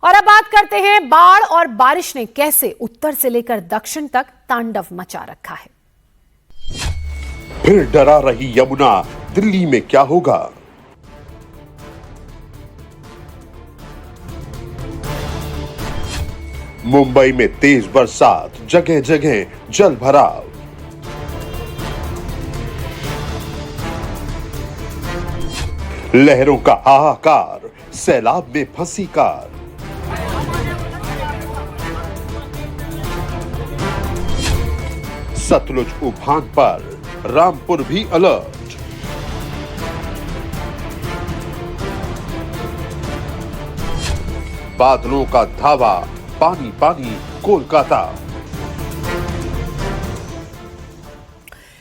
और अब बात करते हैं बाढ़ और बारिश ने कैसे उत्तर से लेकर दक्षिण तक तांडव मचा रखा है। फिर डरा रही यमुना, दिल्ली में क्या होगा? मुंबई में तेज बरसात, जगह जगह जल भराव। लहरों का हाहाकार, सैलाब में फंसी कार। सतलुज उफान पर, रामपुर भी अलर्ट। बादलों का धावा, पानी पानी कोलकाता।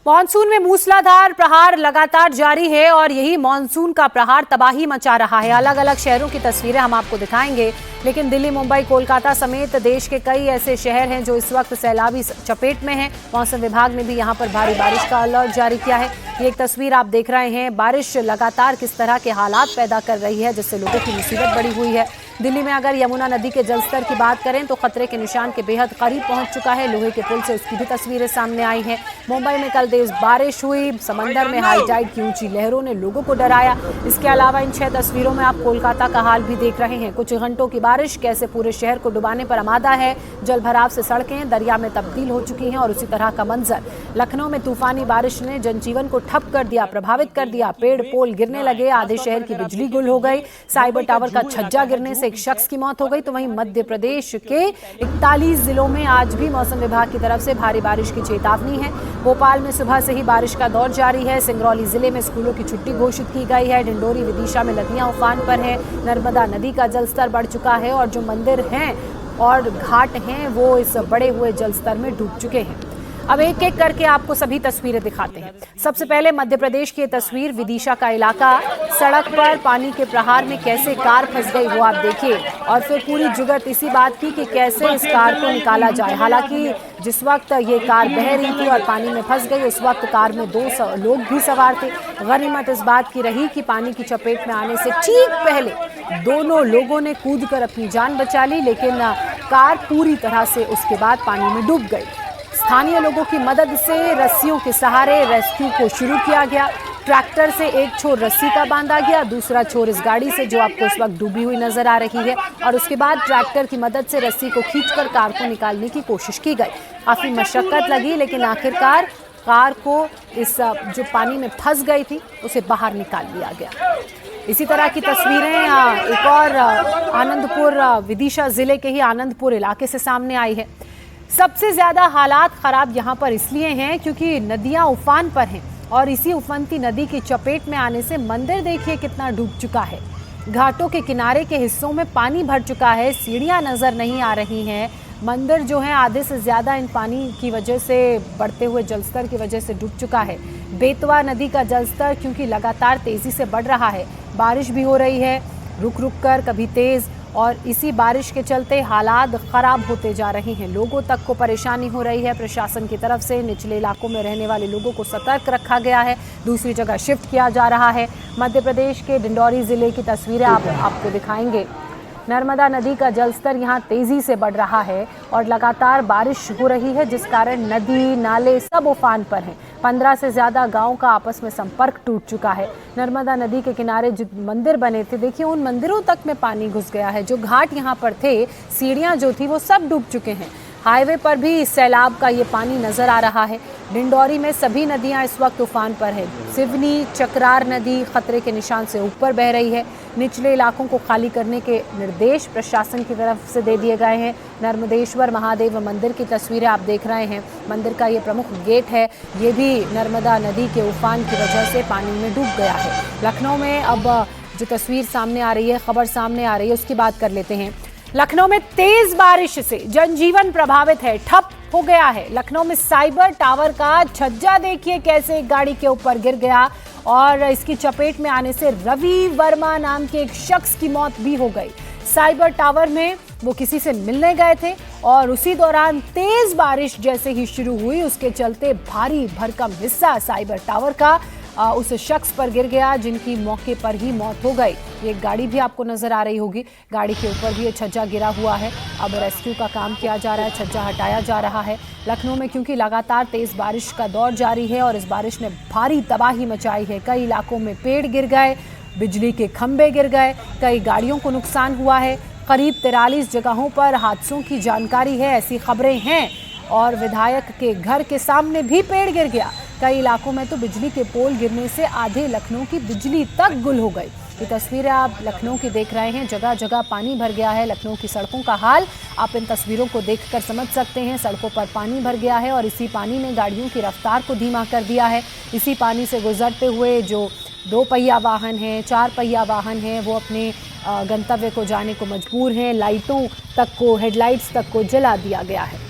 मॉनसून में मूसलाधार प्रहार लगातार जारी है और यही मॉनसून का प्रहार तबाही मचा रहा है। अलग अलग शहरों की तस्वीरें हम आपको दिखाएंगे, लेकिन दिल्ली, मुंबई, कोलकाता समेत देश के कई ऐसे शहर हैं जो इस वक्त सैलाबी चपेट में हैं। मौसम विभाग ने भी यहां पर भारी बारिश का अलर्ट जारी किया है। ये एक तस्वीर आप देख रहे हैं। बारिश लगातार किस तरह के हालात पैदा कर रही है, जिससे लोगों की मुसीबत बढ़ी हुई है। दिल्ली में अगर यमुना नदी के जलस्तर की बात करें तो खतरे के निशान के बेहद करीब पहुंच चुका है। लोहे के पुल से उसकी भी तस्वीरें सामने आई हैं। मुंबई में कल तेज बारिश हुई, समंदर में हाई टाइड की ऊंची लहरों ने लोगों को डराया। इसके अलावा इन 6 तस्वीरों में आप कोलकाता का हाल भी देख रहे हैं। कुछ घंटों की बारिश कैसे पूरे शहर को डुबाने पर आमादा है। जल भराव से सड़कें दरिया में तब्दील हो चुकी हैं और उसी तरह का मंजर लखनऊ में तूफानी बारिश ने जनजीवन को ठप कर दिया, प्रभावित कर दिया। पेड़ पोल गिरने लगे, आधे शहर की बिजली गुल हो गई। साइबर टावर का छज्जा गिरने से एक शख्स की मौत हो गई। तो वहीं मध्य प्रदेश के 41 जिलों में आज भी मौसम विभाग की तरफ से भारी बारिश की चेतावनी है। भोपाल में सुबह से ही बारिश का दौर जारी है। सिंगरौली जिले में स्कूलों की छुट्टी घोषित की गई है। डिंडोरी, विदिशा में नदियां उफान पर हैं। नर्मदा नदी का जलस्तर बढ़ चुका है और जो मंदिर हैं और घाट हैं वो इस बढ़े हुए जलस्तर में डूब चुके हैं। अब एक एक करके आपको सभी तस्वीरें दिखाते हैं। सबसे पहले मध्य प्रदेश की तस्वीर, विदिशा का इलाका। सड़क पर पानी के प्रहार में कैसे कार फंस गई वो आप देखिए, और फिर पूरी जुगत इसी बात की कि कैसे इस कार को निकाला जाए। हालांकि जिस वक्त ये कार बह रही थी और पानी में फंस गई, उस वक्त कार में 2 लोग भी सवार थे। गनीमत इस बात की रही कि पानी की चपेट में आने से ठीक पहले दोनों लोगों ने कूदकर अपनी जान बचा ली, लेकिन कार पूरी तरह से उसके बाद पानी में डूब गई। स्थानीय लोगों की मदद से रस्सियों के सहारे रेस्क्यू को शुरू किया गया। ट्रैक्टर से एक छोर रस्सी का बांधा गया, दूसरा छोर इस गाड़ी से जो आपको इस वक्त डूबी हुई नजर आ रही है, और उसके बाद ट्रैक्टर की मदद से रस्सी को खींचकर कार को निकालने की कोशिश की गई। काफी मशक्कत लगी, लेकिन आखिरकार कार को इस जो पानी में फंस गई थी उसे बाहर निकाल लिया गया। इसी तरह की तस्वीरें एक और आनंदपुर, विदिशा जिले के ही आनंदपुर इलाके से सामने आई है। सबसे ज्यादा हालात खराब यहाँ पर इसलिए हैं क्योंकि नदियां उफान पर हैं और इसी उफनती नदी की चपेट में आने से मंदिर देखिए कितना डूब चुका है। घाटों के किनारे के हिस्सों में पानी भर चुका है, सीढ़ियां नजर नहीं आ रही हैं। मंदिर जो है आधे से ज्यादा इन पानी की वजह से, बढ़ते हुए जलस्तर की वजह से डूब चुका है। बेतवा नदी का जलस्तर क्योंकि लगातार तेजी से बढ़ रहा है, बारिश भी हो रही है रुक रुक कर, कभी तेज, और इसी बारिश के चलते हालात खराब होते जा रहे हैं। लोगों तक को परेशानी हो रही है। प्रशासन की तरफ से निचले इलाकों में रहने वाले लोगों को सतर्क रखा गया है, दूसरी जगह शिफ्ट किया जा रहा है। मध्य प्रदेश के डिंडोरी जिले की तस्वीरें आपको दिखाएंगे। नर्मदा नदी का जलस्तर यहाँ तेजी से बढ़ रहा है और लगातार बारिश हो रही है, जिस कारण नदी नाले सब उफान पर हैं। 15 से ज्यादा गांव का आपस में संपर्क टूट चुका है। नर्मदा नदी के किनारे जो मंदिर बने थे, देखिए उन मंदिरों तक में पानी घुस गया है। जो घाट यहाँ पर थे, सीढ़ियाँ जो थी वो सब डूब चुके हैं। हाईवे पर भी सैलाब का ये पानी नजर आ रहा है। डिंडोरी में सभी नदियां इस वक्त उफान पर है। सिवनी, चक्रार नदी खतरे के निशान से ऊपर बह रही है। निचले इलाकों को खाली करने के निर्देश प्रशासन की तरफ से दे दिए गए हैं। नर्मदेश्वर महादेव मंदिर की तस्वीरें आप देख रहे हैं। मंदिर का ये प्रमुख गेट है, ये भी नर्मदा नदी के उफान की वजह से पानी में डूब गया है। लखनऊ में अब जो तस्वीर सामने आ रही है, खबर सामने आ रही है, उसकी बात कर लेते हैं। लखनऊ में तेज बारिश से जनजीवन प्रभावित है, ठप हो गया है। लखनऊ में साइबर टावर का छज्जा देखिए कैसे एक गाड़ी के ऊपर गिर गया और इसकी चपेट में आने से रवि वर्मा नाम के एक शख्स की मौत भी हो गई। साइबर टावर में वो किसी से मिलने गए थे और उसी दौरान तेज बारिश जैसे ही शुरू हुई, उसके चलते भारी भरकम हिस्सा साइबर टावर का उस शख्स पर गिर गया जिनकी मौके पर ही मौत हो गई। ये गाड़ी भी आपको नजर आ रही होगी, गाड़ी के ऊपर भी ये छज्जा गिरा हुआ है। अब रेस्क्यू का काम किया जा रहा है, छज्जा हटाया जा रहा है। लखनऊ में क्योंकि लगातार तेज बारिश का दौर जारी है और इस बारिश ने भारी तबाही मचाई है। कई इलाकों में पेड़ गिर गए, बिजली के खंभे गिर गए, कई गाड़ियों को नुकसान हुआ है। करीब 43 जगहों पर हादसों की जानकारी है, ऐसी खबरें हैं। और विधायक के घर के सामने भी पेड़ गिर गया। कई इलाकों में तो बिजली के पोल गिरने से आधे लखनऊ की बिजली तक गुल हो गई। ये तस्वीरें आप लखनऊ की देख रहे हैं, जगह जगह पानी भर गया है। लखनऊ की सड़कों का हाल आप इन तस्वीरों को देखकर समझ सकते हैं। सड़कों पर पानी भर गया है और इसी पानी ने गाड़ियों की रफ्तार को धीमा कर दिया है। इसी पानी से गुजरते हुए जो 2 पहिया वाहन हैं, 4 पहिया वाहन हैं, वो अपने गंतव्य को जाने को मजबूर हैं। लाइटों तक को, हेडलाइट्स तक को जला दिया गया है।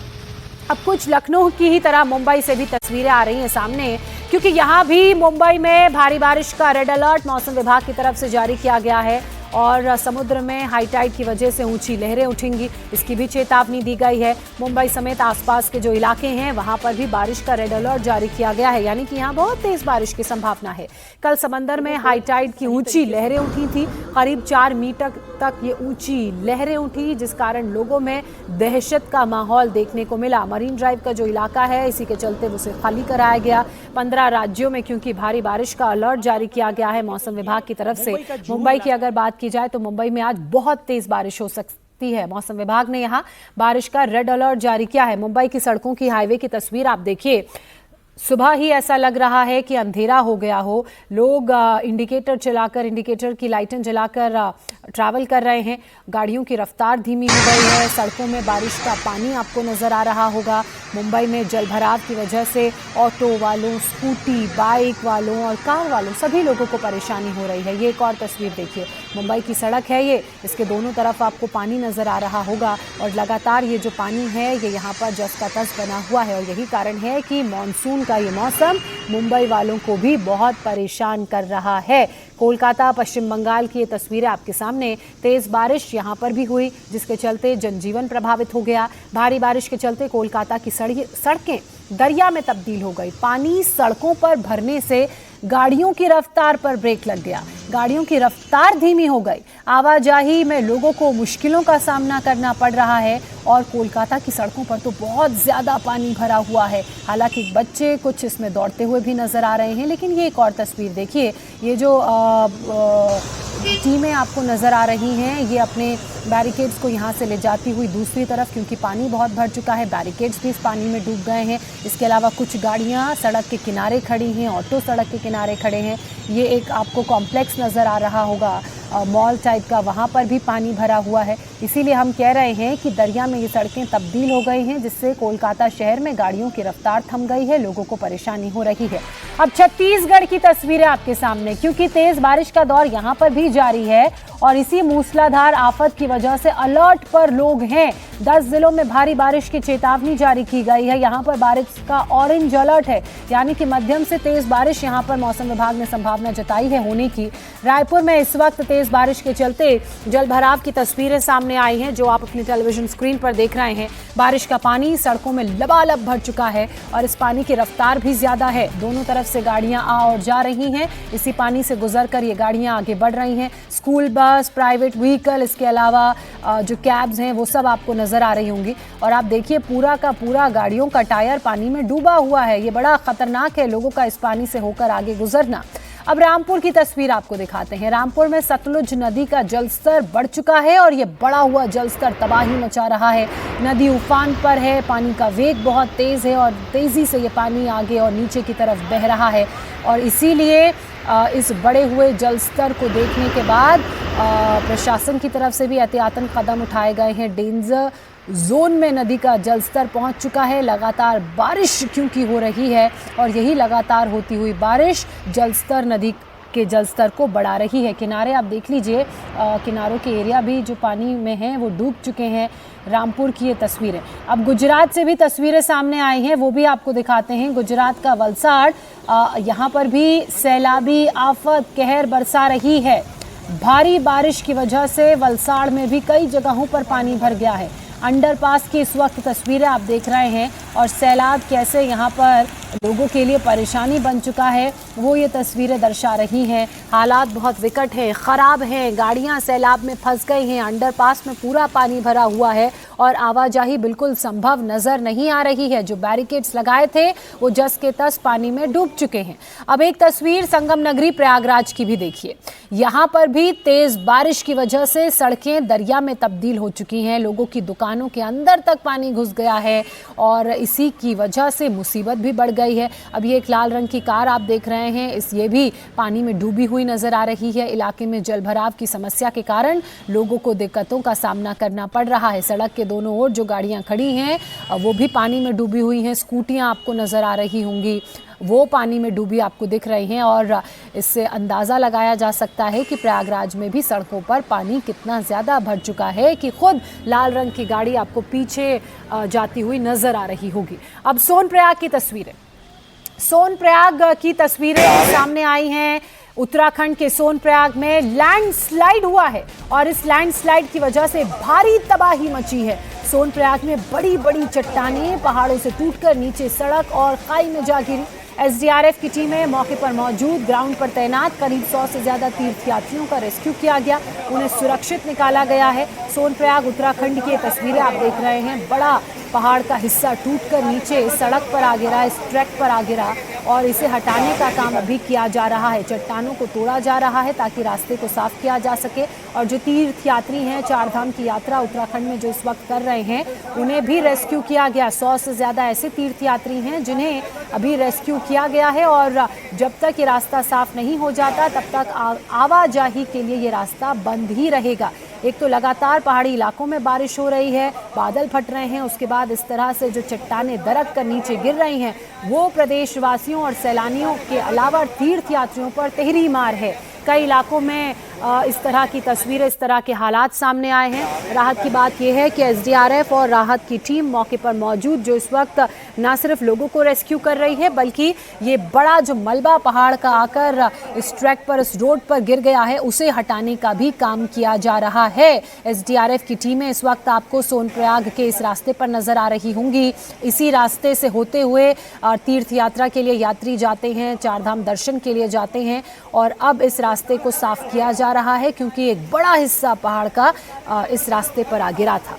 अब कुछ लखनऊ की ही तरह मुंबई से भी तस्वीरें आ रही हैं सामने, क्योंकि यहाँ भी मुंबई में भारी बारिश का रेड अलर्ट मौसम विभाग की तरफ से जारी किया गया है और समुद्र में हाई टाइड की वजह से ऊंची लहरें उठेंगी, इसकी भी चेतावनी दी गई है। मुंबई समेत आसपास के जो इलाके हैं वहां पर भी बारिश का रेड अलर्ट जारी किया गया है, यानी कि यहाँ बहुत तेज बारिश की संभावना है। कल समंदर में हाई टाइड की ऊंची लहरें उठी थी, करीब 4 मीटर तक ये ऊंची लहरें उठी, जिस कारण लोगों में दहशत का माहौल देखने को मिला। मरीन ड्राइव का जो इलाका है, इसी के चलते उसे खाली कराया गया। 15 राज्यों में क्योंकि भारी बारिश का अलर्ट जारी किया गया है मौसम विभाग की तरफ से। मुंबई की अगर बात की जाए तो मुंबई में आज बहुत तेज बारिश हो सकती है। मौसम विभाग ने यहां बारिश का रेड अलर्ट जारी किया है। मुंबई की सड़कों की, हाईवे की तस्वीर आप देखिए। सुबह ही ऐसा लग रहा है कि अंधेरा हो गया हो। लोग इंडिकेटर चलाकर, इंडिकेटर की लाइटें जलाकर ट्रैवल कर रहे हैं। गाड़ियों की रफ्तार धीमी हो गई है। सड़कों में बारिश का पानी आपको नजर आ रहा होगा। मुंबई में जलभराव की वजह से ऑटो वालों, स्कूटी, बाइक वालों और कार वालों सभी लोगों को परेशानी हो रही है। ये एक और तस्वीर देखिए, मुंबई की सड़क है ये, इसके दोनों तरफ आपको पानी नजर आ रहा होगा और लगातार ये जो पानी है ये यहाँ पर जस का तस बना हुआ है। और यही कारण है कि मानसून का ये मौसम मुंबई वालों को भी बहुत परेशान कर रहा है। कोलकाता, पश्चिम बंगाल की ये तस्वीरें आपके सामने। तेज बारिश यहाँ पर भी हुई, जिसके चलते जनजीवन प्रभावित हो गया। भारी बारिश के चलते कोलकाता की सड़कें दरिया में तब्दील हो गई। पानी सड़कों पर भरने से गाड़ियों की रफ्तार पर ब्रेक लग गया, गाड़ियों की रफ्तार धीमी हो गई। आवाजाही में लोगों को मुश्किलों का सामना करना पड़ रहा है और कोलकाता की सड़कों पर तो बहुत ज़्यादा पानी भरा हुआ है। हालांकि बच्चे कुछ इसमें दौड़ते हुए भी नज़र आ रहे हैं। लेकिन ये एक और तस्वीर देखिए, ये जो टीमें आपको नज़र आ रही हैं, ये अपने बैरिकेड्स को यहाँ से ले जाती हुई दूसरी तरफ, क्योंकि पानी बहुत भर चुका है, बैरिकेड्स भी इस पानी में डूब गए हैं। इसके अलावा कुछ गाड़ियाँ सड़क के किनारे खड़ी हैं, ऑटो सड़क के किनारे खड़े हैं। ये एक आपको कॉम्प्लेक्स नज़र आ रहा होगा, मॉल टाइप का, वहाँ पर भी पानी भरा हुआ है। इसीलिए हम कह रहे हैं कि दरिया में ये सड़कें तब्दील हो गई हैं, जिससे कोलकाता शहर में गाड़ियों की रफ्तार थम गई है, लोगों को परेशानी हो रही है। अब छत्तीसगढ़ की तस्वीरें आपके सामने, क्योंकि तेज बारिश का दौर यहाँ पर भी जारी है और इसी मूसलाधार आफत की वजह से अलर्ट पर लोग हैं। 10 जिलों में भारी बारिश की चेतावनी जारी की गई है। यहाँ पर बारिश का ऑरेंज अलर्ट है, यानी कि मध्यम से तेज बारिश यहाँ पर मौसम विभाग ने संभावना जताई है होने की। रायपुर में इस वक्त तेज बारिश के चलते जलभराव की तस्वीरें सामने आई हैं, जो आप अपनी टेलीविजन स्क्रीन पर देख रहे हैं। बारिश का पानी सड़कों में लबालब भर चुका है और इस पानी की रफ्तार भी ज्यादा है। दोनों तरफ से गाड़ियां आ और जा रही हैं। इसी पानी से गुजरकर ये गाड़ियां आगे बढ़ रही हैं। स्कूल बस, प्राइवेट व्हीकल, इसके अलावा जो कैब्स हैं वो सब आपको नजर आ रही होंगी। और आप देखिए, पूरा का पूरा गाड़ियों का टायर पानी में डूबा हुआ है। ये बड़ा खतरनाक है लोगों का इस पानी से होकर आगे गुजरना। अब रामपुर की तस्वीर आपको दिखाते हैं। रामपुर में सतलुज नदी का जलस्तर बढ़ चुका है और ये बढ़ा हुआ जलस्तर तबाही मचा रहा है। नदी उफान पर है, पानी का वेग बहुत तेज है और तेजी से ये पानी आगे और नीचे की तरफ बह रहा है। और इसीलिए इस बढ़े हुए जलस्तर को देखने के बाद प्रशासन की तरफ से भी एहतियातन कदम उठाए गए हैं। डेंजर जोन में नदी का जलस्तर पहुंच चुका है। लगातार बारिश क्योंकि हो रही है और यही लगातार होती हुई बारिश जलस्तर, नदी के जलस्तर को बढ़ा रही है। किनारे आप देख लीजिए, किनारों के एरिया भी जो पानी में हैं वो डूब चुके हैं। रामपुर की ये तस्वीरें। अब गुजरात से भी तस्वीरें सामने आई हैं, वो भी आपको दिखाते हैं। गुजरात का वलसाड़, यहाँ पर भी सैलाबी आफत कहर बरसा रही है। भारी बारिश की वजह से वलसाड़ में भी कई जगहों पर पानी भर गया है। अंडरपास की इस वक्त तस्वीरें आप देख रहे हैं और सैलाब कैसे यहाँ पर लोगों के लिए परेशानी बन चुका है, वो ये तस्वीरें दर्शा रही हैं। हालात बहुत विकट हैं, ख़राब हैं, गाड़ियां सैलाब में फंस गई हैं, अंडरपास में पूरा पानी भरा हुआ है और आवाजाही बिल्कुल संभव नज़र नहीं आ रही है। जो बैरिकेड्स लगाए थे वो जस के तस पानी में डूब चुके हैं। अब एक तस्वीर संगम नगरी प्रयागराज की भी देखिए। यहाँ पर भी तेज़ बारिश की वजह से सड़कें दरिया में तब्दील हो चुकी हैं, लोगों की दुकानों के अंदर तक पानी घुस गया है और इसी की वजह से मुसीबत भी बढ़ गई है। अब ये एक लाल रंग की कार आप देख रहे हैं, ये भी पानी में डूबी हुई नजर आ रही है। इलाके में जलभराव की समस्या के कारण लोगों को दिक्कतों का सामना करना पड़ रहा है। सड़क के दोनों ओर जो गाड़ियां खड़ी हैं वो भी पानी में डूबी हुई हैं। स्कूटियां आपको नजर आ रही होंगी, वो पानी में डूबी आपको दिख रही हैं और इससे अंदाज़ा लगाया जा सकता है कि प्रयागराज में भी सड़कों पर पानी कितना ज़्यादा भर चुका है कि खुद लाल रंग की गाड़ी आपको पीछे जाती हुई नज़र आ रही होगी। अब सोनप्रयाग की तस्वीरें, सोनप्रयाग की तस्वीरें सामने आई हैं। उत्तराखंड के सोनप्रयाग में लैंडस्लाइड हुआ है और इस लैंडस्लाइड की वजह से भारी तबाही मची है। सोनप्रयाग में बड़ी बड़ी चट्टानें पहाड़ों से टूटकर नीचे सड़क और खाई में जा गिरी। एसडीआरएफ की टीमें मौके पर मौजूद, ग्राउंड पर तैनात। करीब 100 से ज़्यादा तीर्थयात्रियों का रेस्क्यू किया गया, उन्हें सुरक्षित निकाला गया है। सोनप्रयाग उत्तराखंड की तस्वीरें आप देख रहे हैं। बड़ा पहाड़ का हिस्सा टूटकर नीचे सड़क पर आ गिरा, इस ट्रैक पर आ गिरा और इसे हटाने का काम अभी किया जा रहा है। चट्टानों को तोड़ा जा रहा है ताकि रास्ते को साफ किया जा सके और जो तीर्थयात्री हैं, चार धाम की यात्रा उत्तराखंड में जो इस वक्त कर रहे हैं, उन्हें भी रेस्क्यू किया गया। 100 से ज़्यादा ऐसे तीर्थयात्री हैं जिन्हें अभी रेस्क्यू किया गया है और जब तक ये रास्ता साफ नहीं हो जाता तब तक आवाजाही के लिए ये रास्ता बंद ही रहेगा। एक तो लगातार पहाड़ी इलाकों में बारिश हो रही है, बादल फट रहे हैं, उसके बाद इस तरह से जो चट्टानें दरक कर नीचे गिर रही हैं वो प्रदेशवासियों और सैलानियों के अलावा तीर्थयात्रियों पर तिहरी मार है। कई इलाकों में इस तरह की तस्वीरें, इस तरह के हालात सामने आए हैं। राहत की बात यह है कि एसडीआरएफ और राहत की टीम मौके पर मौजूद, जो इस वक्त न सिर्फ लोगों को रेस्क्यू कर रही है बल्कि ये बड़ा जो मलबा पहाड़ का आकर इस ट्रैक पर, इस रोड पर गिर गया है, उसे हटाने का भी काम किया जा रहा है। एसडीआरएफ की टीमें इस वक्त आपको सोनप्रयाग के इस रास्ते पर नजर आ रही होंगी। इसी रास्ते से होते हुए तीर्थ यात्रा के लिए यात्री जाते हैं, चारधाम दर्शन के लिए जाते हैं और अब इस रास्ते को साफ किया जा रहा है क्योंकि एक बड़ा हिस्सा पहाड़ का इस रास्ते पर आ गिरा था।